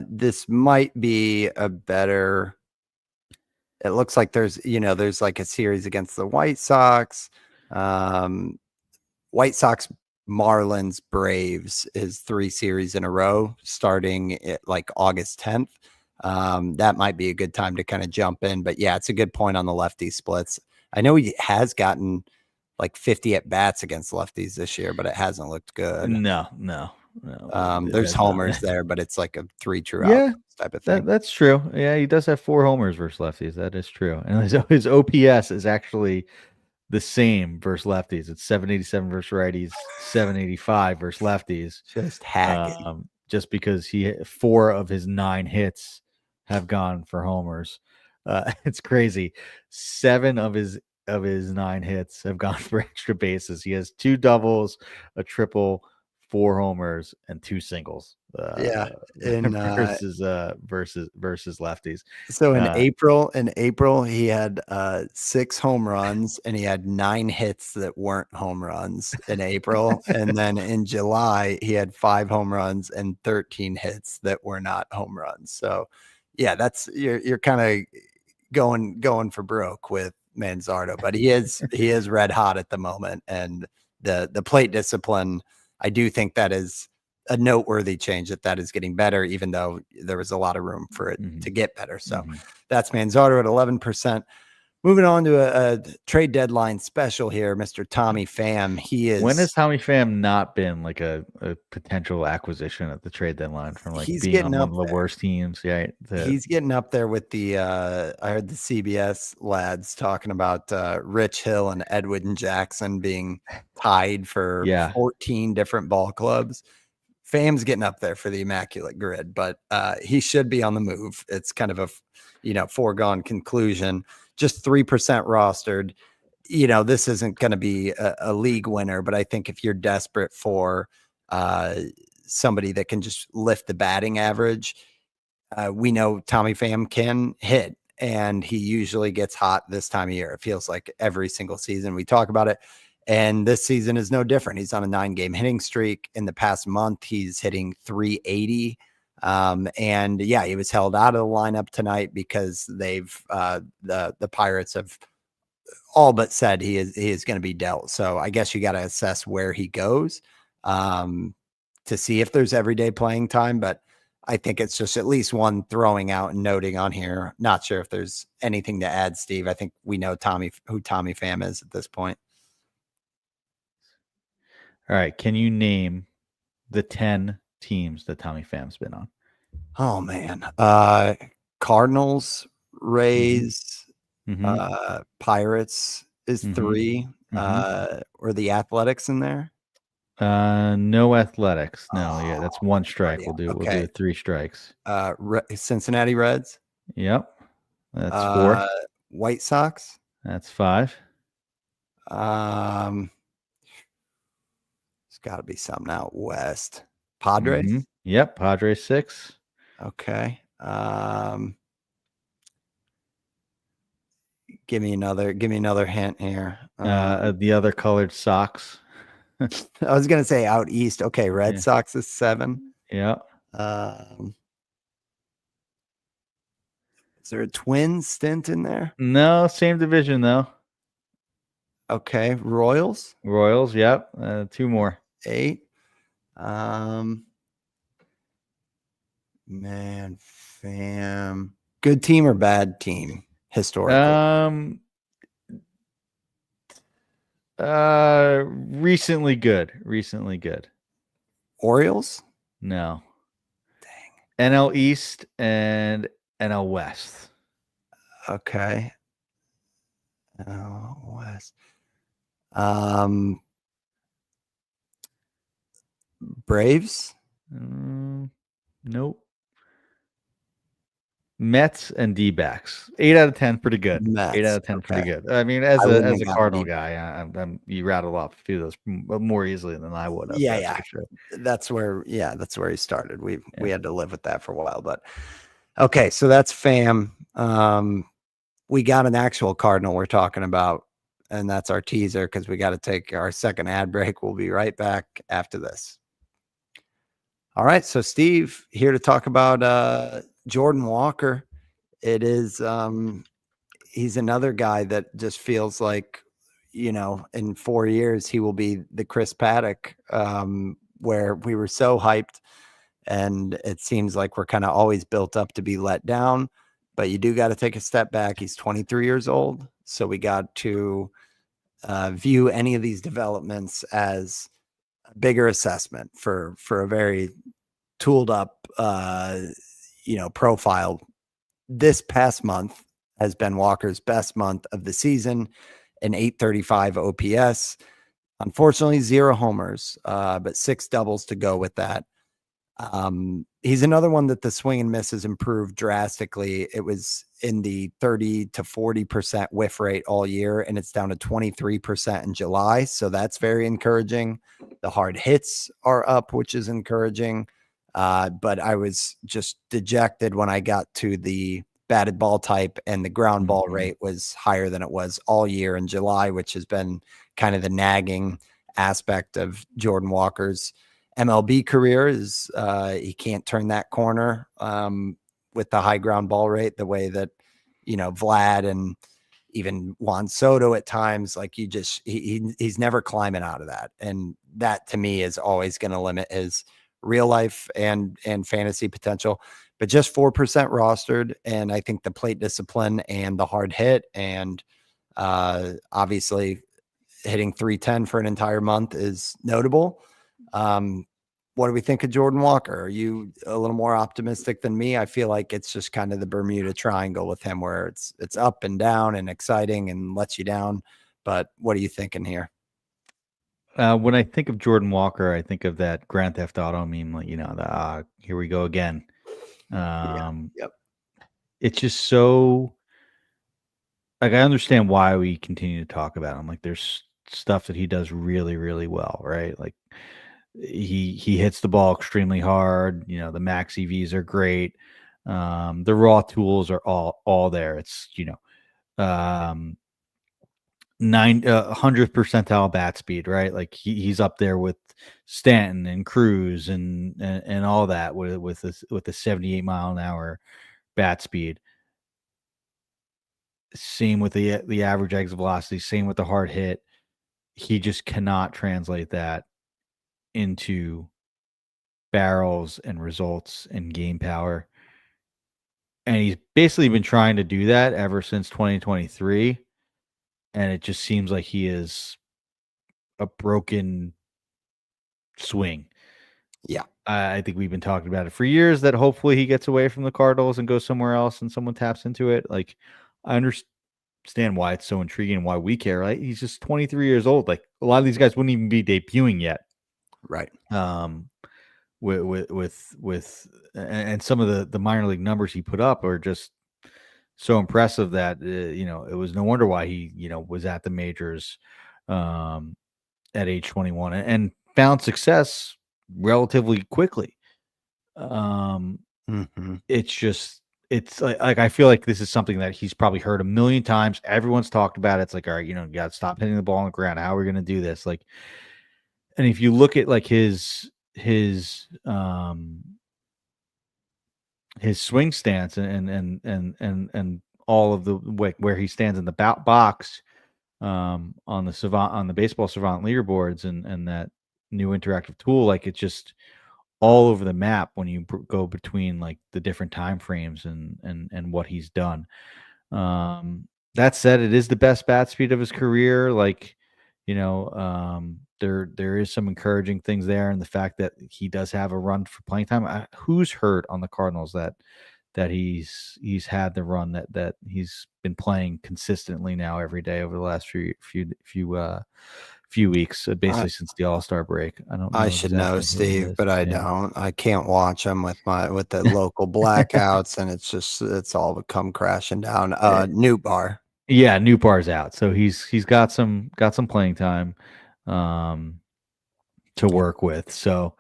This might be a better. It looks like there's like a series against the White Sox. Um, White Sox, Marlins, Braves is 3 series in a row starting at like August 10th. That might be a good time to kind of jump in. But yeah, it's a good point on the lefty splits. I know he has gotten like 50 at bats against lefties this year, but it hasn't looked good. No, it There's has not. homers there, but it's like a 3 true Yeah, outcomes type of thing. that's true. Yeah, he does have 4 homers versus lefties. That is true. And his OPS is actually the same versus lefties. It's 787 versus righties, 785 versus lefties. Just hacking. Just because 4 of his 9 hits have gone for homers. It's crazy. 7 of his 9 hits have gone for extra bases. He has 2 doubles, a triple, 4 homers, and 2 singles. Yeah. In Versus lefties. So Uh, In April, he had 6 home runs and he had 9 hits that weren't home runs in April. And then in July, he had 5 home runs and 13 hits that were not home runs. So yeah, that's you're kind of going for broke with Manzardo, but he is red hot at the moment. And the plate discipline, I do think that is a noteworthy change that is getting better, even though there was a lot of room for it mhm, to get better. So mhm. that's Manzardo at 11%. Moving on to a trade deadline special here, Mr. Tommy Pham. When has Tommy Pham not been like a potential acquisition at the trade deadline from like He's being getting on one up of the there. worst teams? Yeah, He's getting up there with the I heard the CBS lads talking about Rich Hill and Edwin Jackson being tied for yeah, 14 different ball clubs. Fam's getting up there for the immaculate grid, but he should be on the move. It's kind of a foregone conclusion. Just 3% rostered. This isn't going to be a league winner, but I think if you're desperate for uh, somebody that can just lift the batting average, we know Tommy Pham can hit, and he usually gets hot this time of year. It feels like every single season we talk about it. And this season is no different. He's on a 9-game hitting streak. In the past month, he's hitting 380. And yeah, he was held out of the lineup tonight because the Pirates have all but said he is going to be dealt. So I guess you got to assess where he goes um, to see if there's everyday playing time. But I think it's just at least one throwing out and noting on here. Not sure if there's anything to add, Steve. I think we know who Tommy Pham is at this point. All right. Can you name the 10 teams that Tommy Pham's been on? Oh man. Cardinals, Mm-hmm. Rays, Mm-hmm. Pirates is Mm-hmm. 3. Mm-hmm. Or the Athletics in there? No athletics. No, yeah, Oh, that's one already strike. out. We'll do Okay. 3 strikes. Cincinnati Reds, Yep. That's 4. uh, White Sox, That's 5. um, there's got to be something out west. Padres. Mm-hmm. Yep. Padres 6. Okay. Give me another hint here. The other colored socks. I was gonna say out east. Okay, Red Yeah. Sox is 7. Yeah. Um, is there a twin stint in there? No, same division though. Okay, Royals Royals. Yep. 2 more. 8. Um, man, fam. Good team or bad team historically? Um, recently good. Recently good. Orioles? No. NL East and NL West. Okay. West. Um, Braves? Nope. Mets and D-backs. 8 out of 10, pretty good. 8 out Mets. of 10, pretty Okay. good. I mean, I wouldn't as have a gotten Cardinal the guy, you rattle off a few of those more easily than I would have. Yeah, That's yeah. for sure. That's where he started. We Yeah. had to live with that for a while, but okay, so that's fam. We got an actual Cardinal we're talking about, and that's our teaser because we got to take our second ad break. We'll be right back after this. All right, so Steve here to talk about Jordan Walker. It is he's another guy that just feels like, in 4 years he will be the Chris Paddock, where we were so hyped, and it seems like we're kind of always built up to be let down. But you do got to take a step back. He's 23 years old, so we got to view any of these developments as a bigger assessment for a very tooled up, profile. This past month has been Walker's best month of the season, an 835 OPS. Unfortunately, 0 homers, but 6 doubles to go with that. He's another one that the swing and miss has improved drastically. It was in the 30 to 40% whiff rate all year, and it's down to 23% in July. So that's very encouraging. The hard hits are up, which is encouraging. But I was just dejected when I got to the batted ball type, and the ground ball rate was higher than it was all year in July, which has been kind of the nagging aspect of Jordan Walker's MLB career. Is he can't turn that corner with the high ground ball rate the way that Vlad and even Juan Soto at times. Like he's never climbing out of that, and that to me is always going to limit his real life and fantasy potential. But just 4% rostered, and I think the plate discipline and the hard hit, and obviously hitting 310 for an entire month is notable. What do we think of Jordan Walker? Are you a little more optimistic than me? I feel like it's just kind of the Bermuda Triangle with him, where it's up and down and exciting and lets you down. But what are you thinking here? When I think of Jordan Walker, I think of that Grand Theft Auto meme, like, the here we go again. Yeah. Yep. It's just so, like, I understand why we continue to talk about him. Like, there's stuff that he does really, really well, right? Like, he hits the ball extremely hard. The max EVs are great. The raw tools are all there. It's um 100th percentile bat speed, right? Like he's up there with Stanton and Cruz and all that with the 78-mile-an-hour bat speed. Same with the average exit velocity, same with the hard hit. He just cannot translate that into barrels and results and game power. And he's basically been trying to do that ever since 2023. And it just seems like he is a broken swing. Yeah. I think we've been talking about it for years that hopefully he gets away from the Cardinals and goes somewhere else and someone taps into it. Like, I understand why it's so intriguing and why we care, right? He's just 23 years old. Like, a lot of these guys wouldn't even be debuting yet. Right. With and some of the minor league numbers he put up are just so impressive that it was no wonder why he was at the majors at age 21 and found success relatively quickly. It's just it's like I feel like this is something that he's probably heard a million times. Everyone's talked about it. It's like, all right, you got to stop hitting the ball on the ground. How are we going to do this? Like, and if you look at like his swing stance and all of the where he stands in the box on the baseball savant leaderboards and that new interactive tool, like, it's just all over the map when you go between like the different time frames and what he's done. That said, it is the best bat speed of his career. Like, there is some encouraging things there, and the fact that he does have a run for playing time. Who's hurt on the Cardinals that he's had the run that he's been playing consistently now every day over the last few weeks, I, basically since the All-Star break. I don't I know should know, exactly who it Steve, is. but I Yeah. don't. I can't watch them with the local blackouts, and it's all come crashing down. Eh, New bar. yeah, New Bar's out, so he's got some playing time um to work with. So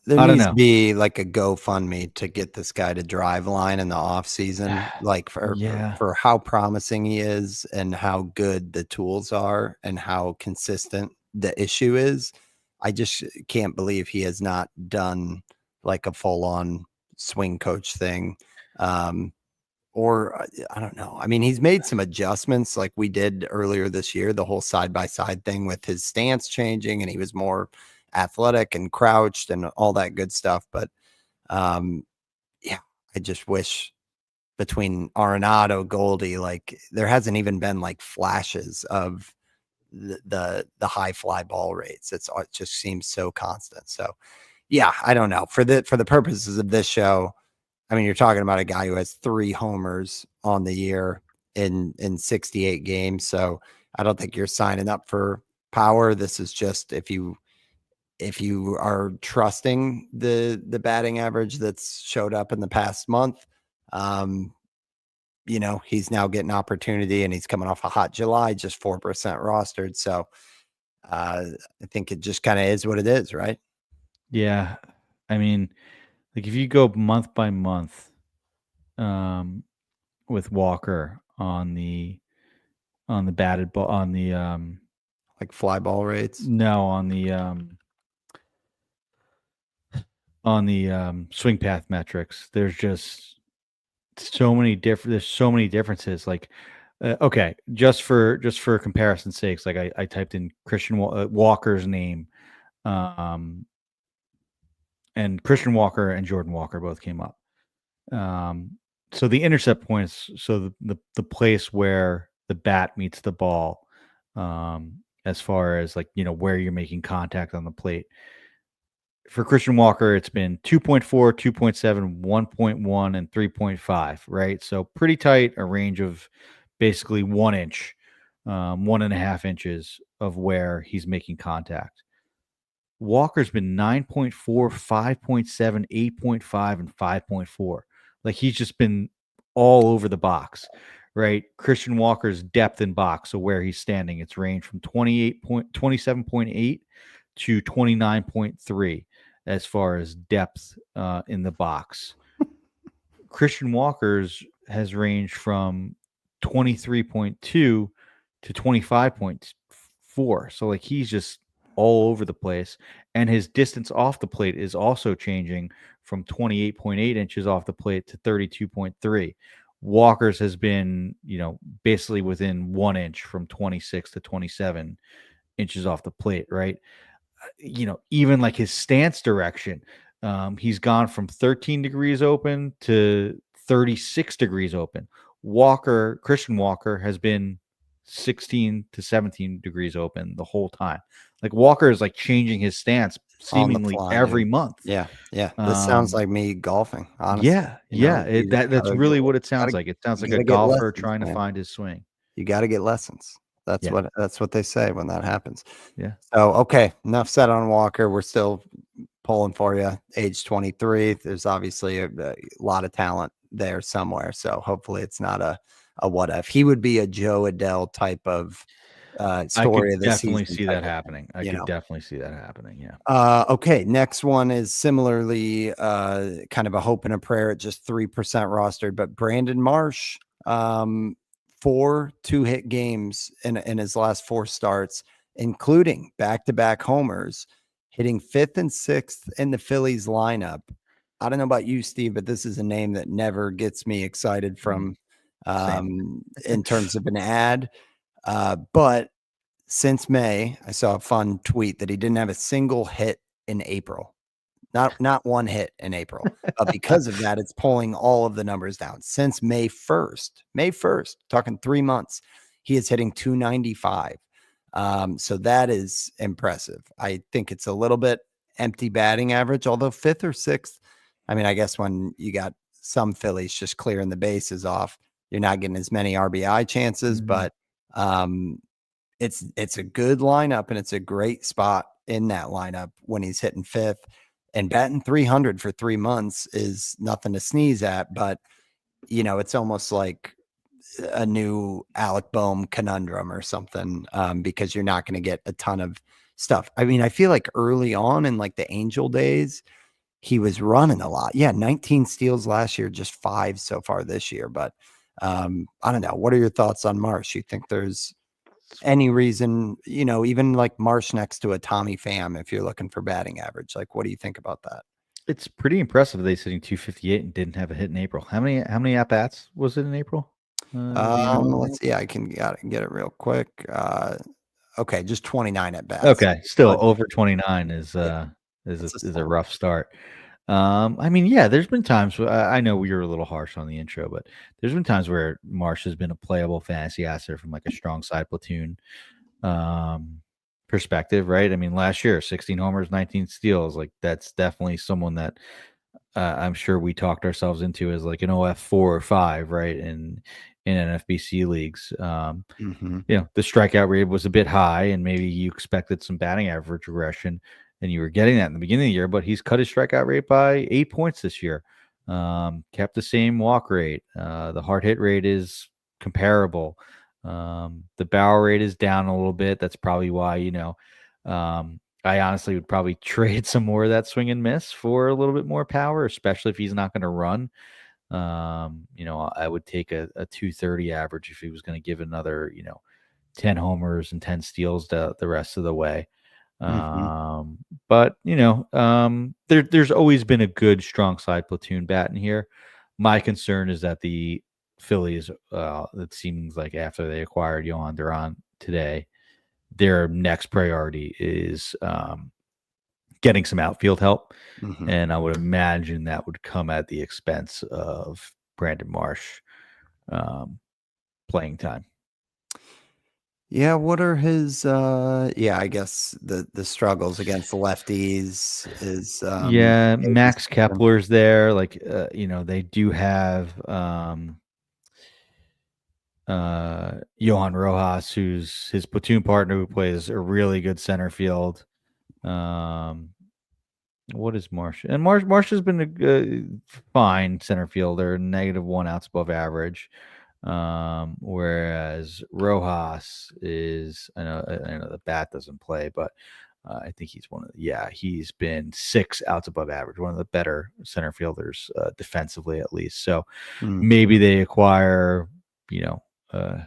There I don't needs to know. be like a GoFundMe to get this guy to drive line in the off season, like Yeah. for how promising he is and how good the tools are and how consistent the issue is. I just can't believe he has not done like a full on swing coach thing. Um, or I don't know. I mean, he's made some adjustments like we did earlier this year, the whole side by side thing with his stance changing, and he was more athletic and crouched and all that good stuff. But um, yeah, I just wish between Arenado, Goldie, like there hasn't even been like flashes of the high fly ball rates. It just seems so constant. So yeah, I don't know. For the purposes of this show, I mean, you're talking about a guy who has 3 homers on the year in 68 games. So I don't think you're signing up for power. This is just if you are trusting the batting average that's showed up in the past month. Um, he's now getting opportunity and he's coming off a hot July, just 4% rostered. So I think it just kind of is what it is, right? Yeah. I mean, like if you go month by month um with Walker on the batted ball Like fly ball rates. no, on the swing path metrics, there's so many differences. Like okay, just for comparison's sakes, like I typed in Christian Walker's name, um and Christian Walker and Jordan Walker both came up. Um, so the intercept points, so the place where the bat meets the ball, as far as like where you're making contact on the plate. For Christian Walker, it's been 2.4, 2.7, 1.1, and 3.5, right? So pretty tight, a range of basically 1 inch, 1.5 inches of where he's making contact. Walker's been 9.4, 5.7, 8.5, and 5.4. Like he's just been all over the box, right? Christian Walker's depth in box, so where he's standing, it's ranged from 27.8 to 29.3 as far as depth in the box. Christian Walker's has ranged from 23.2 to 25.4. So like he's just all over the place. And his distance off the plate is also changing from 28.8 inches off the plate to 32.3. Walker's has been, basically within 1 inch from 26 to 27 inches off the plate, right? Even like his stance direction, he's gone from 13 degrees open to 36 degrees open. Christian Walker has been 16 to 17 degrees open the whole time. Like Walker is like changing his stance On the seemingly fly, every dude. month. Yeah, yeah. This sounds Um, like me golfing, honestly. yeah, yeah, You just that's really what it sounds gotta like. It sounds like you a gotta get golfer lessons, trying to man. find his swing. You gotta get lessons. That's Yeah, what they say when that happens. yeah. So, okay, enough said on Walker. We're still pulling for you. Age 23. There's obviously a lot of talent there somewhere. So hopefully it's not a what if. He would be a Joe Adele type of I story could of the definitely season see type that of thing, happening. I you could know. definitely see that happening. Yeah. Okay, next one is similarly kind of a hope and a prayer at just 3% rostered, but Brandon Marsh, 4 two-hit games in his last 4 starts, including back-to-back homers, hitting 5th and 6th in the Phillies lineup. I don't know about you, Steve, but this is a name that never gets me excited Mm, from same. in terms of an ad. But since May, I saw a fun tweet that he didn't have a single hit in April. not one hit in April. But because of that, it's pulling all of the numbers down. Since May 1st, talking 3 months, he is hitting 295. So that is impressive. I think it's a little bit empty batting average, although fifth or sixth. I mean, I guess when you got some Phillies just clearing the bases off, you're not getting as many RBI chances, Mhm. but it's a good lineup and it's a great spot in that lineup when he's hitting fifth and batting 300 for 3 months is nothing to sneeze at, but it's almost like a new Alec Boehm conundrum or something, because you're not going to get a ton of stuff. I mean, I feel like early on in like the Angel days, he was running a lot. Yeah, 19 steals last year, just 5 so far this year. But I don't know. What are your thoughts on Marsh? You think there's any reason, even like Marsh next to a Tommy Pham, if you're looking for batting average? Like, what do you think about that? It's pretty impressive they sitting 258 and didn't have a hit in April. How many at bats was it in April? Do you know? Let's see. I can get it real quick. Okay, just 29 at bats. Okay, still But over 29 yeah, is a it's a is a slump. rough start. I mean, yeah, there's been times where I know we were a little harsh on the intro, but there's been times where Marsh has been a playable fantasy asset from like a strong side platoon um perspective, right? I mean, last year, 16 homers, 19 steals, like that's definitely someone that I'm sure we talked ourselves into as like an OF4 or 5, right? In NFBC leagues. Mhm. The strikeout rate was a bit high, and maybe you expected some batting average regression, and you were getting that in the beginning of the year. But he's cut his strikeout rate by 8 points this year. Kept the same walk rate. The hard hit rate is comparable. The barrel rate is down a little bit. That's probably why I honestly would probably trade some more of that swing and miss for a little bit more power, especially if he's not going to run. I would take a 230 average if he was going to give another 10 homers and 10 steals the rest of the way. Mhm. But there's always been a good strong side platoon bat in here. My concern is that the Phillies, it seems like after they acquired Johan Duran today, their next priority is getting some outfield help. Mhm. And I would imagine that would come at the expense of Brandon Marsh um, playing time. Yeah, what are his yeah, I guess the struggles against the lefties is Yeah, maybe Max something. Kepler's there. Like, they do have Johan Rojas, who's his platoon partner, who plays a really good center field. Um, what is Marsh? And Marsh has been a fine center fielder, -1 outs above average. Whereas Rojas is, I know the bat doesn't play, but I think he's he's been 6 outs above average, one of the better center fielders defensively, at least. So Mm. maybe they acquire, you know, uh,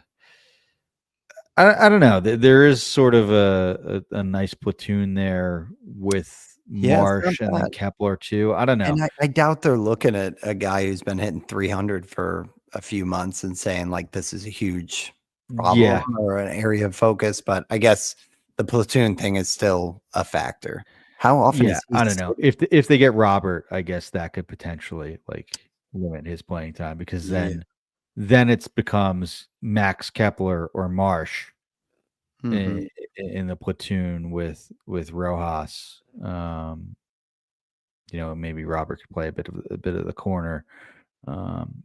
I don't know. There is sort of a nice platoon there with Yeah, it's not Marsh and then bad. Kepler too. I don't know. And I doubt they're looking at a guy who's been hitting 300 for a few months and saying like this is a huge problem Yeah, or an area of focus, but I guess the platoon thing is still a factor. How often yeah. is he I don't know sitting? if they get Robert, I guess that could potentially like limit his playing time because Yeah. then it becomes Max Kepler or Marsh Mhm. in the platoon with Rojas. Maybe Robert could play a bit of the corner. Um,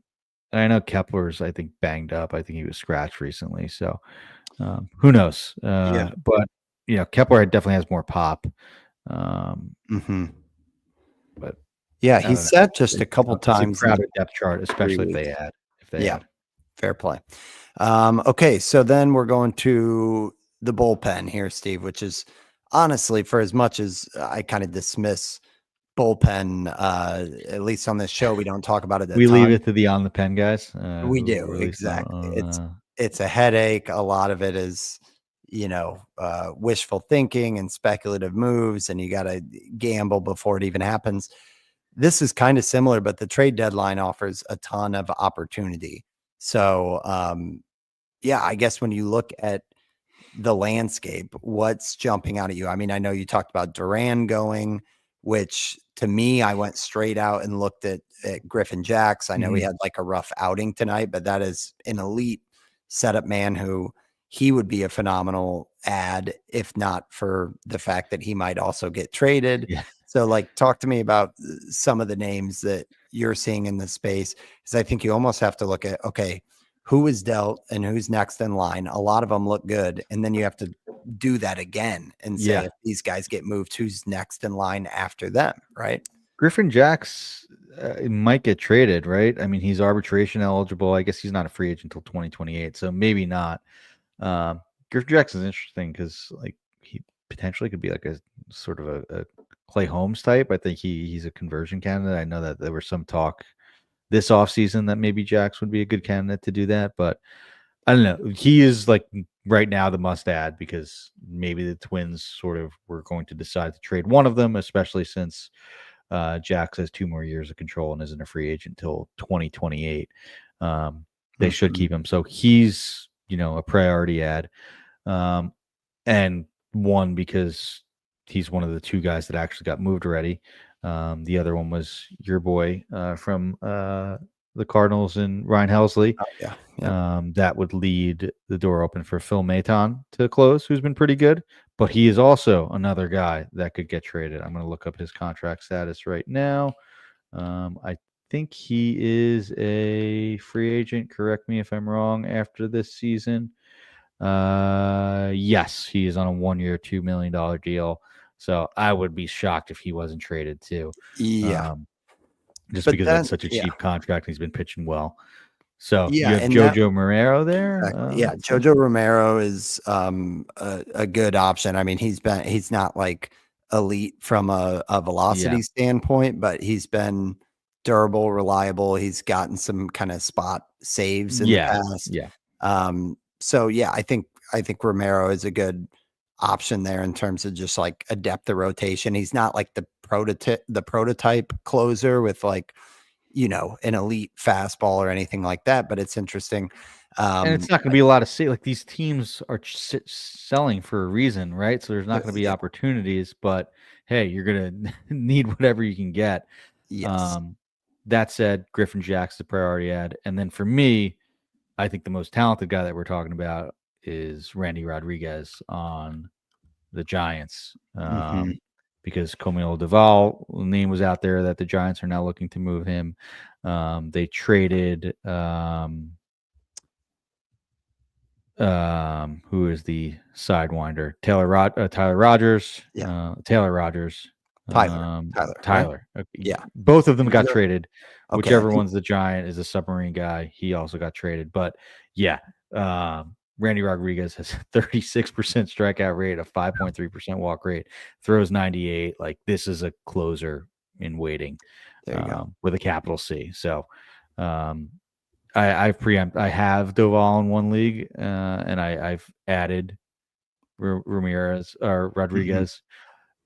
and I know Kepler's, I think, banged up. I think he was scratched recently. So who knows? Yeah. But Kepler definitely has more pop. Um, Mhm. but Yeah, I he's don't know. sat just a It's couple it's a times in crowded depth chart, 3 especially if they weeks. add if they Yeah, add. fair play. Okay, so then we're going to the bullpen here, Steve, which is honestly, for as much as I kind of dismiss bullpen, at least on this show, we don't talk about it a We leave ton. it to the on the pen guys, We who do, release exactly. on It's a headache. A lot of it is, wishful thinking and speculative moves, and you got to gamble before it even happens. This is kind of similar, but the trade deadline offers a ton of opportunity. So, yeah, I guess when you look at the landscape, what's jumping out at you? I mean, I know you talked about Duran going. which to me, I went straight out and looked at Griffin Jacks. I know he Mhm. had like a rough outing tonight, but that is an elite setup man who he would be a phenomenal ad if not for the fact that he might also get traded. Yeah. So, like, talk to me about some of the names that you're seeing in the space, because I think you almost have to look at, okay, who is dealt and who's next in line. A lot of them look good, and then you have to do that again and say, Yeah. if these guys get moved, who's next in line after them, right? Griffin Jacks might get traded, right? I mean, he's arbitration eligible. I guess he's not a free agent until 2028, so maybe not. Um, Griffin Jacks is interesting because like he potentially could be like a sort of a Clay Holmes type. I think he's a conversion candidate. I know that there was some talk this offseason that maybe Jacks would be a good candidate to do that, but I don't know. He is like right now the must add because maybe the Twins sort of were going to decide to trade one of them, especially since Jax has 2 more years of control and isn't a free agent until 2028. They should Mhm. keep him. So he's, a priority ad. Um, and one because he's one of the two guys that actually got moved already. The other one was your boy from the Cardinals and Ryan Helsley. Oh, yeah. Yep. That would lead the door open for Phil Maton to close, who's been pretty good. But he is also another guy that could get traded. I'm going to look up his contract status right now. I think he is a free agent. Correct me if I'm wrong. After this season, yes, he is on a 1-year, $2 million deal. So I would be shocked if he wasn't traded too. Yeah. Um, just But because then, that's such a yeah. cheap contract and he's been pitching well. So you Yeah. have And that, Jojo Morero there. exactly. Yeah, Let's see. Jojo Romero is a good option. I mean, he's not like elite from a Yeah. velocity standpoint, but he's been durable, reliable. He's gotten some kind of spot saves in the Yeah. past. Yeah. So yeah, I think Romero is a good option there in terms of just like a depth of rotation. He's not like the prototype closer with like, an elite fastball or anything like that, but it's interesting. And it's not going to be a lot of like these teams are selling for a reason, right? So there's not going to be Yeah. opportunities, but hey, you're going to need whatever you can get. Yes. Um, that said, Griffin Jack's the priority ad. And then for me, I think the most talented guy that we're talking about is Randy Rodriguez on the Giants. Mhm. Because Camilo Doval name was out there that the Giants are now looking to move him. They traded who is the sidewinder? Tyler Rogers. Yeah. Taylor Rogers. Tyler, right? Tyler. Okay. Yeah. Both of them got You're traded. okay, I Whichever think one's the Giant is a submarine guy. He also got traded. But yeah, Randy Rodriguez has 36% strikeout rate, a 5.3% walk rate, throws 98. Like this is a closer in waiting there you go. with a capital C. So um, I have Doval in one league, and I've added Ramirez or Mhm. Rodriguez.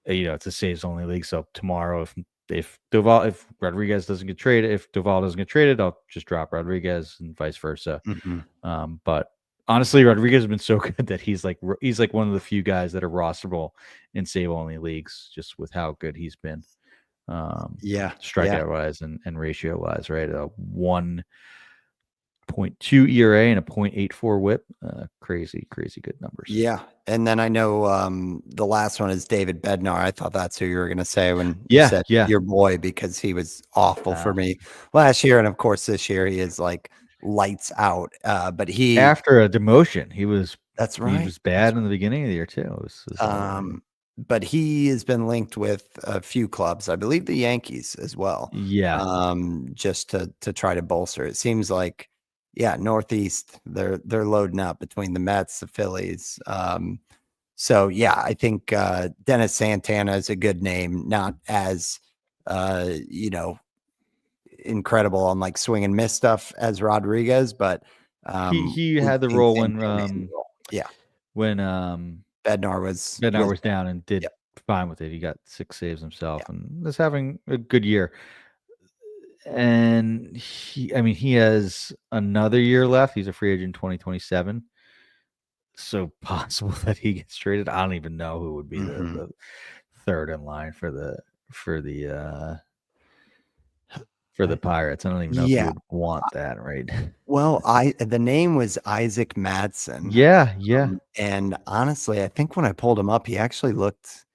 It's a saves only league. So tomorrow, if Rodriguez doesn't get traded, if Doval doesn't get traded, I'll just drop Rodriguez and vice versa. Mhm. But honestly, Rodriguez has been so good that he's like one of the few guys that are rosterable in save only leagues, just with how good he's been, Yeah. Yeah. strikeout wise and ratio wise, right? A 1.2 ERA and a 0.84 WHIP. Crazy, crazy good numbers. Yeah. And then I know the last one is David Bednar. I thought that's who you were gonna say when you Yeah, said yeah. your boy, because he was awful for Uh, me last year. And of course this year he is like lights out. But After a demotion, he was that's he right. was bad in the beginning of the year too. Um, but he has been linked with a few clubs, I believe the Yankees as well, yeah. just to try to bolster. It seems like, yeah, Northeast, they're loading up between the Mets, the Phillies. So yeah, I think Dennis Santana is a good name, not as you know incredible on like swing and miss stuff as Rodriguez, but He we've had the seen role Santana in the role. Yeah, when Bednar was Bednar was was down and did yep, fine with it. He got 6 saves yeah. himself and is having a good year. And he has another year left. He's a free agent in 2027. So possible that he gets traded. I don't even know who would be the Mhm. the third in line for for the Pirates. I don't even know if you Yeah. would want that, right? Well, the name was Isaac Madsen. Yeah, yeah, And honestly, I think when I pulled him up, he actually looked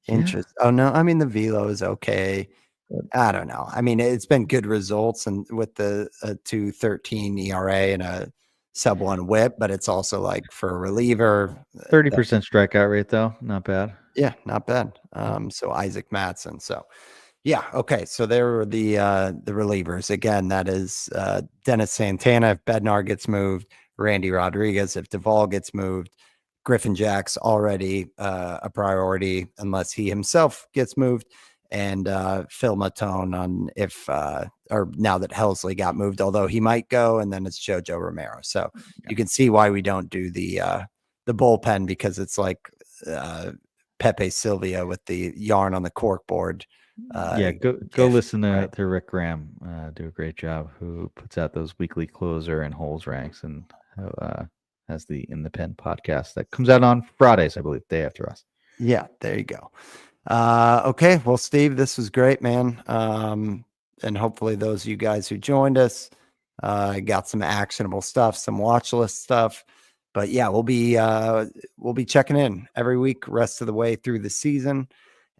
yeah. Oh no, I mean the velo is okay. But I don't know. I mean, it's been good results and with the 2.13 ERA and a sub one whip, but it's also like for a reliever. 30% strikeout rate though, not bad. Yeah, not bad. So Isaac Madsen. So yeah, okay. So there were the relievers. Again, that is Dennis Santana if Bednar gets moved, Randy Rodriguez if Duvall gets moved, Griffin Jack's already a priority unless he himself gets moved, and Phil Matone on if or now that Helsley got moved, although he might go, and then it's Jojo Romero. So Yeah. you can see why we don't do the bullpen because it's like Pepe Silvia with the yarn on the cork board. Yeah, go GIF, listen right? to Rick Graham do a great job, who puts out those weekly closer and holes ranks, and has the In the Pen podcast that comes out on Fridays, I believe, day after us. Yeah, there you go. Okay, well, Steve, this was great, man. And hopefully those of you guys who joined us got some actionable stuff, some watch list stuff. But yeah, we'll be checking in every week, rest of the way through the season.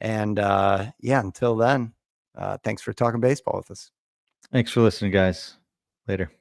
And yeah, until then, thanks for talking baseball with us. Thanks for listening, guys. Later.